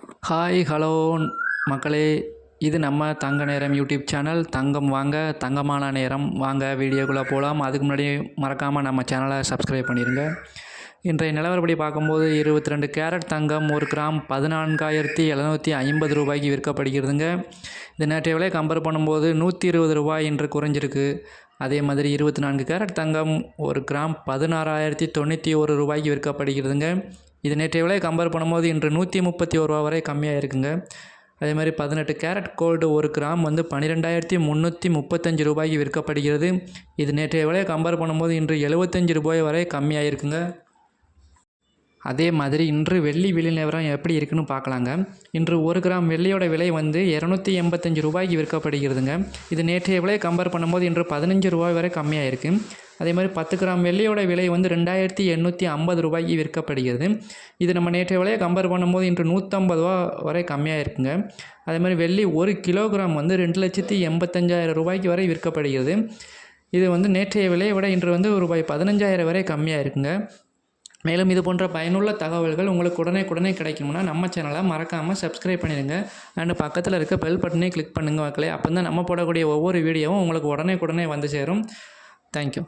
Hi hello மக்களே, இது நம்ம தங்க நேரம் யூடியூப் சேனல். தங்கம் வாங்க தங்கமான நேரம் வாங்க. வீடியோக்குள்ளே போகலாம். அதுக்கு முன்னாடி மறக்காமல் நம்ம சேனலை சப்ஸ்கிரைப் பண்ணிடுங்க. இன்றைய நிலவரப்படி பார்க்கும்போது 22 கேரட் தங்கம் 1 கிராம் 14,750 ரூபாய்க்கு விற்கப்படுகிறதுங்க. இது நேற்றைய விலை கம்பேர் பண்ணும்போது 120 ரூபாய் என்று குறைஞ்சிருக்கு. அதே மாதிரி 24 கேரட் தங்கம் 1 கிராம் 16,091 ரூபாய்க்கு விற்கப்படுகிறதுங்க. இது நேற்றைய விலை கம்பேர் பண்ணும்போது இன்று 131 ரூபா வரை கம்மியாக இருக்குங்க. அதே மாதிரி 18 கேரட் கோல்டு 1 கிராம் 12,335 ரூபாய்க்கு விற்கப்படுகிறது. இது நேற்றைய விலையை கம்பேர் பண்ணும்போது இன்று 75 ரூபாய் வரை கம்மியாக இருக்குங்க. அதே மாதிரி இன்று வெள்ளி விலை நிலவரம் எப்படி இருக்குன்னு பார்க்கலாங்க. இன்று 1 கிராம் வெள்ளியோட விலை 285 ரூபாய்க்கு விற்கப்படுகிறதுங்க. இது நேற்றைய விலை கம்பேர் பண்ணும்போது இன்று 15 ரூபாய் வரை கம்மியாக இருக்குது. அதே மாதிரி 10 கிராம் வெள்ளியோட விலை 2,850 ரூபாய்க்கு விற்கப்படுகிறது. இது நம்ம நேற்றைய விலையை கம்பேர் பண்ணும்போது இன்று 150 ரூபா வரை கம்மியாக இருக்குங்க. அதே மாதிரி வெள்ளி 1 கிலோகிராம் 2,85,000 ரூபாய்க்கு வரை விற்கப்படுகிறது. இது நேற்றைய விலையை விட இன்று ரூபாய் 15,000 வரை கம்மியாக இருக்குங்க. மேலும் இது போன்ற பயனுள்ள தகவல்கள் உங்களுக்கு உடனே கிடைக்கணும்னா நம்ம சேனலை மறக்காமல் சப்ஸ்கிரைப் பண்ணிடுங்க. அண்டு பக்கத்தில் இருக்க பெல் பட்டனை கிளிக் பண்ணுங்கள் மக்களே. அப்போ தான் நம்ம போடக்கூடிய ஒவ்வொரு வீடியோவும் உங்களுக்கு உடனே வந்து சேரும். தேங்க்யூ.